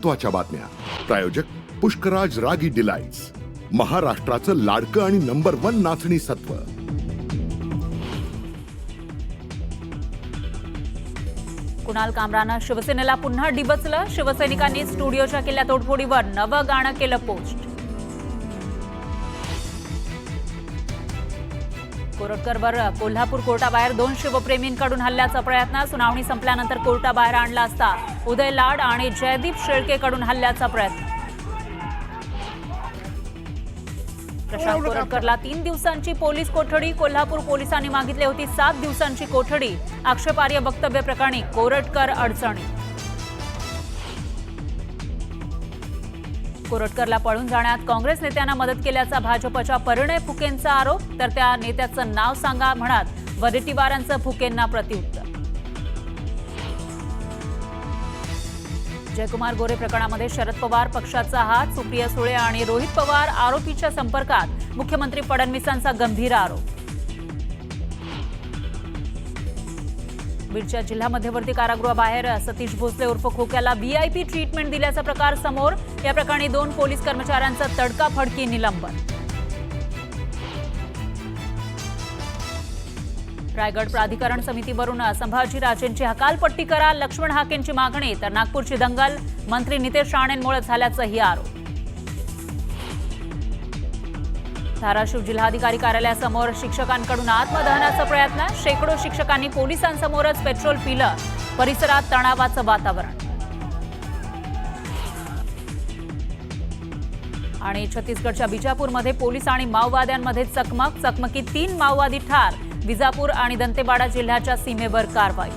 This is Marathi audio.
महत्त्वाच्या बातम्या. प्रायोजक पुष्कराज रागी डिलाइट्स, महाराष्ट्राचं लाडकं आणि नंबर 1 नाचणी सत्व. कुणाल कामरानं शिवसेनेला पुन्हा डिबचलं. शिवसैनिकांनी स्टुडिओच्या केल्या तोडफोडीवर नवं गाणं केलं पोस्ट. कोरटकरवर कोल्हापूर कोर्टाबाहेर 2 शिवप्रेमींकडून हल्ल्याचा प्रयत्न. सुनावणी संपल्यानंतर कोर्टाबाहेर आणला असता उदय लाड आणि जयदीप शेळकेकडून हल्ल्याचा प्रयत्न. प्रशांत कोरटकरला 3 दिवसांची पोलीस कोठडी. कोल्हापूर पोलिसांनी मागितली होती 7 दिवसांची कोठडी. आक्षेपार्ह वक्तव्य प्रकरणी कोरटकर अडचणी. कोरटकरला पळून जाण्यात काँग्रेस नेत्यांना मदत केल्याचा भाजपच्या परिणय फुकेंचा आरोप. तर त्या नेत्याचं नाव सांगा म्हणत वडेट्टीवारांचं फुकेंना प्रत्युत्तर. जयकुमार गोरे प्रकरणामध्ये शरद पवार पक्षाचा हात. सुप्रिया सुळे आणि रोहित पवार आरोपीच्या संपर्कात. मुख्यमंत्री फडणवीसांचा गंभीर आरोप. बीडच्या जिल्हा मध्यवर्ती कारागृहाबाहेर सतीश भोसले उर्फ खोक्याला व्हीआयपी ट्रीटमेंट दिल्याचा प्रकार समोर. या प्रकरणी 2 पोलीस कर्मचाऱ्यांचं तडकाफडकी निलंबन. रायगड प्राधिकरण समितीवरून संभाजीराजेंची हकालपट्टी करा. लक्ष्मण हाकेंची मागणी. तर नागपूरची दंगल मंत्री नितेश राणेंमुळे झाल्याचाही आरोप. धाराशिव जिल्हाधिकारी कार्यालयासमोर शिक्षकांकडून आत्मदहनाचा प्रयत्न. शेकडो शिक्षकांनी पोलिसांसमोरच पेट्रोल पिलं. परिसरात तणावाचं वातावरण. आणि छत्तीसगडच्या बिजापूरमध्ये पोलीस आणि माओवाद्यांमध्ये चकमकीत 3 माओवादी ठार. विजापूर आणि दंतेवाडा जिल्ह्याच्या सीमेवर कारवाई.